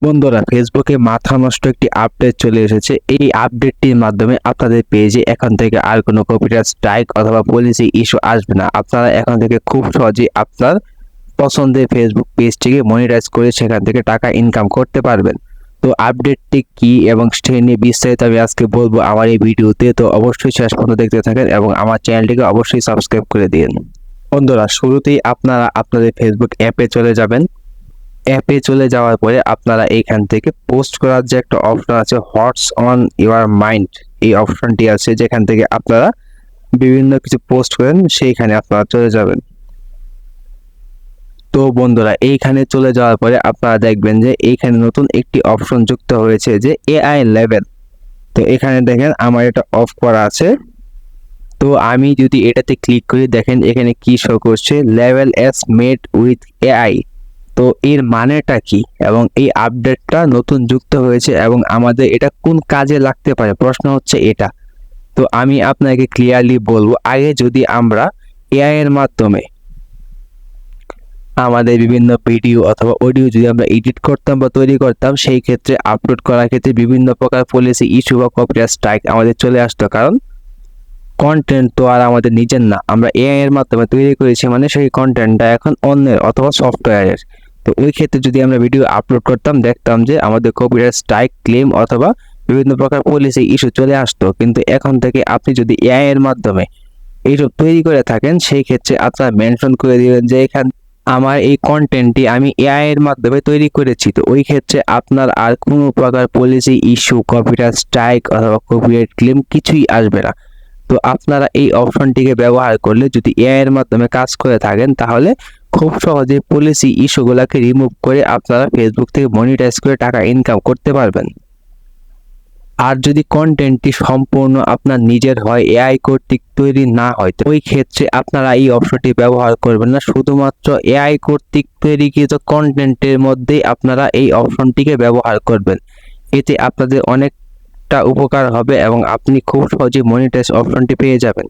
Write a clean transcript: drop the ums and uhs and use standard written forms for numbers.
বন্ধুরা, ফেসবুকে মাথা নষ্ট একটি আপডেট চলে এসেছে। এই আপডেটটির মাধ্যমে আপনাদের পেজে এখন থেকে আর কোনো কপিরাইট স্ট্রাইক অথবা পলিসি ইস্যু আসবে না। আপনারা এখন থেকে খুব সহজেই আপনার পছন্দের ফেসবুক পেজটিকে মনিটাইজ করে সেখান থেকে টাকা ইনকাম করতে পারবেন। তো আপডেটটি কি এবং সে নিয়ে বিস্তারিত আমি আজকে বলবো আমার এই ভিডিওতে। তো অবশ্যই শেষ পর্যন্ত দেখতে থাকেন এবং আমার চ্যানেলটিকে অবশ্যই সাবস্ক্রাইব করে দিন। বন্ধুরা, শুরুতেই আপনারা আপনাদের ফেসবুক অ্যাপে চলে যাবেন। অ্যাপে চলে যাওয়ার পরে আপনারা এইখান থেকে পোস্ট করার যে একটা অপশন আছে, হোয়াটস অন ইউর মাইন্ড, এই অপশনটি আছে যেখান থেকে আপনারা বিভিন্ন কিছু পোস্ট করেন, সেইখানে আপনারা চলে যাবেন। তো বন্ধুরা, এইখানে চলে যাওয়ার পরে আপনারা দেখবেন যে এইখানে নতুন একটি অপশন যুক্ত হয়েছে যে এআই লেভেল। তো এখানে দেখেন আমার এটা অফ করা আছে। তো আমি যদি এটাতে ক্লিক করি, দেখেন এখানে কি শো করছে, level S made with AI. তো এর মানেটা কি এবং এই আপডেটটা নতুন যুক্ত হয়েছে এবং আমাদের এটা কোন কাজে লাগতে পারে, প্রশ্ন হচ্ছে এটা। তো আমি আপনাকে ক্লিয়ারলি বলবো, আগে যদি আমরা এআই এর মাধ্যমে আমাদের বিভিন্ন ভিডিও অথবা অডিও যদি আমরা এডিট করতাম বা তৈরি করতাম, সেই ক্ষেত্রে আপলোড করার ক্ষেত্রে বিভিন্ন প্রকার পলিসি ইস্যু বা কপিরাইট স্ট্রাইক আমাদের চলে আসতো। কারণ কন্টেন্ট তো আর আমাদের নিজের না, আমরা এআই এর মাধ্যমে তৈরি করেছি, মানে সেই কন্টেন্টটা এখন অন্যের অথবা সফটওয়্যারের। তো ওই ক্ষেত্রে যদি আমরা ভিডিও আপলোড করতাম, দেখতাম যে আমাদের কপিরাইট স্ট্রাইক ক্লেম অথবা বিভিন্ন প্রকার পলিসি ইস্যু চলে আসতো। কিন্তু এখন থেকে আপনি যদি এআই এর মাধ্যমে এইসব তৈরি করে থাকেন, সেই ক্ষেত্রে আপনারা মেনশন করে দিবেন যে এখান আমার এই কন্টেন্টটি আমি এআই এর মাধ্যমে তৈরি করেছি। তো ওই ক্ষেত্রে আপনার আর কোনো প্রকার পলিসি ইস্যু, কপিরাইট স্ট্রাইক অথবা কপিরাইট ক্লেম কিছুই আসবে না। তো আপনারা এই অপশনটিকে ব্যবহার করলে, যদি এআই এর মাধ্যমে কাজ করে থাকেন, তাহলে খুব সহজে পলিসি ইস্যুগুলোকে রিমুভ করে আপনারা ফেসবুক থেকে মনিটাইজ করে টাকা ইনকাম করতে পারবেন। আর যদি কন্টেন্টটি সম্পূর্ণ আপনার নিজের হয়, এআই কর্তৃক তৈরি না হয়, তো ওই ক্ষেত্রে আপনারা এই অপশনটি ব্যবহার করবেন না। শুধুমাত্র এআই কর্তৃক তৈরিকৃত কন্টেন্টের মধ্যেই আপনারা এই অপশনটিকে ব্যবহার করবেন। এতে আপনাদের অনেকটা উপকার হবে এবং আপনি খুব সহজে মনিটাইজ অপশনটি পেয়ে যাবেন।